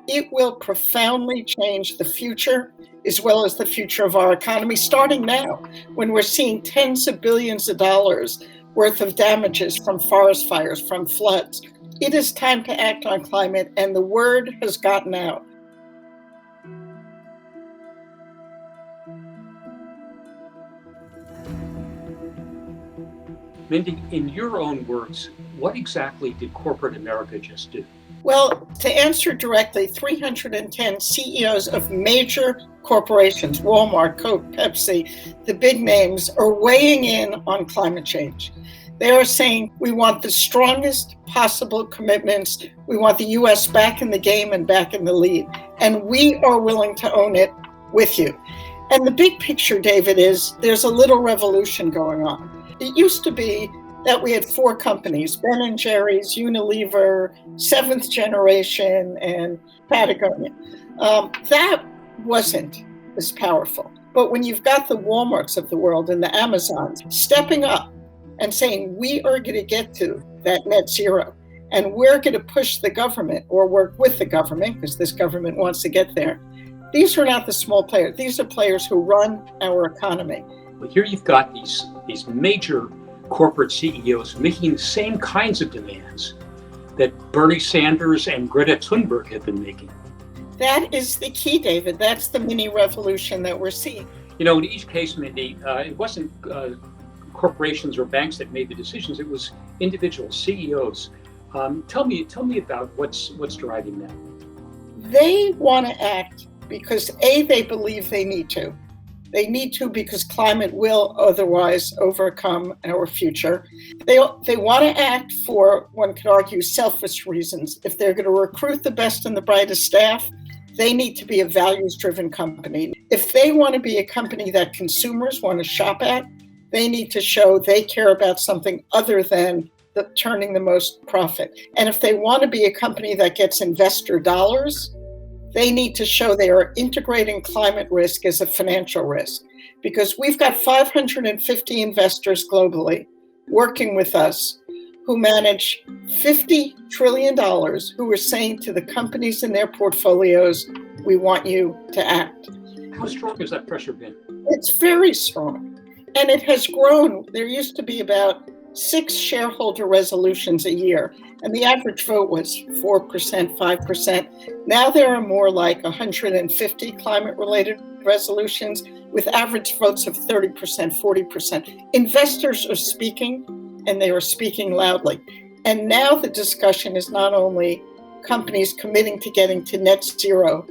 It will profoundly change the future as well as the future of our economy, starting now when we're seeing tens of billions of dollars worth of damages from forest fires, from floods. It is time to act on climate, and the word has gotten out. Mindy, in your own words, what exactly did corporate America just do? Well, to answer directly, 310 CEOs of major corporations, Walmart, Coke, Pepsi, the big names, are weighing in on climate change. They are saying we want the strongest possible commitments. We want the U.S. back in the game and back in the lead. And we are willing to own it with you. And the big picture, David, is there's a little revolution going on. It used to be that we had four companies, Ben & Jerry's, Unilever, Seventh Generation, and Patagonia. That wasn't as powerful. But when you've got the Walmarts of the world and the Amazons stepping up and saying, we are going to get to that net zero, and we're going to push the government or work with the government, because this government wants to get there. These are not the small players. These are players who run our economy. Well, here you've got these major corporate CEOs making the same kinds of demands that Bernie Sanders and Greta Thunberg have been making. That is the key, David. That's the mini revolution that we're seeing. You know, in each case, Mindy, it wasn't corporations or banks that made the decisions. It was individual CEOs. Tell me about what's driving that. They want to act because they believe they need to. They need to because climate will otherwise overcome our future. They want to act for, one could argue, selfish reasons. If they're going to recruit the best and the brightest staff, they need to be a values-driven company. If they want to be a company that consumers want to shop at, they need to show they care about something other than turning the most profit. And if they want to be a company that gets investor dollars, they need to show they are integrating climate risk as a financial risk, because we've got 550 investors globally working with us who manage $50 trillion, who are saying to the companies in their portfolios, we want you to act. How strong has that pressure been? It's very strong, and it has grown. There used to be about 6 shareholder resolutions a year, and the average vote was 4%, 5%. Now there are more like 150 climate-related resolutions with average votes of 30%, 40%. Investors are speaking, and they are speaking loudly. And now the discussion is not only companies committing to getting to net zero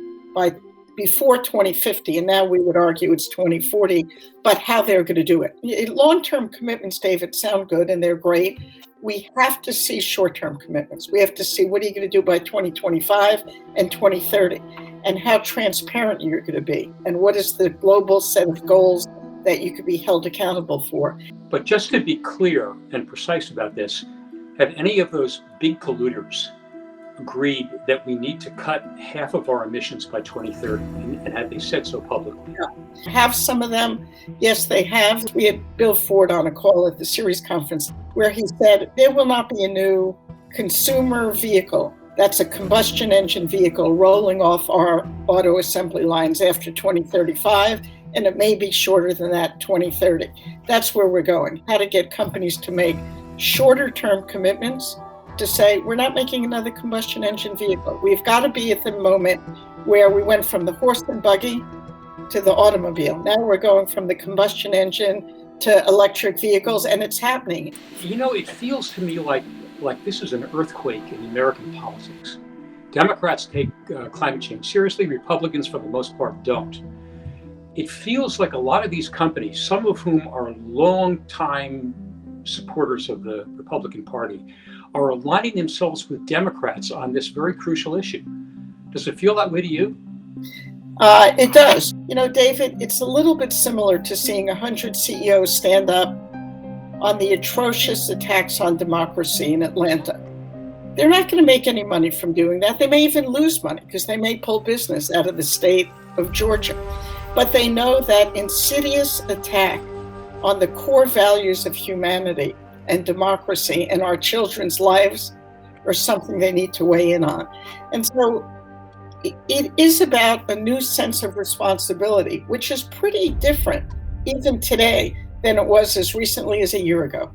before 2050, and now we would argue it's 2040, but how they're going to do it. Long-term commitments, David, sound good and they're great. We have to see short-term commitments. We have to see what are you going to do by 2025 and 2030, and how transparent you're going to be, and what is the global set of goals that you could be held accountable for. But just to be clear and precise about this, have any of those big polluters agreed that we need to cut half of our emissions by 2030, and have they said so publicly? Yeah. Have some of them? Yes, they have. We had Bill Ford on a call at the Ceres conference where he said there will not be a new consumer vehicle that's a combustion engine vehicle rolling off our auto assembly lines after 2035, and it may be shorter than that, 2030. That's where we're going. How to get companies to make shorter term commitments to say, we're not making another combustion engine vehicle. We've got to be at the moment where we went from the horse and buggy to the automobile. Now we're going from the combustion engine to electric vehicles, and it's happening. You know, it feels to me like this is an earthquake in American politics. Democrats take climate change seriously. Republicans, for the most part, don't. It feels like a lot of these companies, some of whom are long-time supporters of the Republican Party, are aligning themselves with Democrats on this very crucial issue. Does it feel that way to you? It does. You know, David, it's a little bit similar to seeing 100 CEOs stand up on the atrocious attacks on democracy in Atlanta. They're not going to make any money from doing that. They may even lose money because they may pull business out of the state of Georgia. But they know that insidious attack on the core values of humanity and democracy and our children's lives are something they need to weigh in on. And so It is about a new sense of responsibility, which is pretty different even today than it was as recently as a year ago.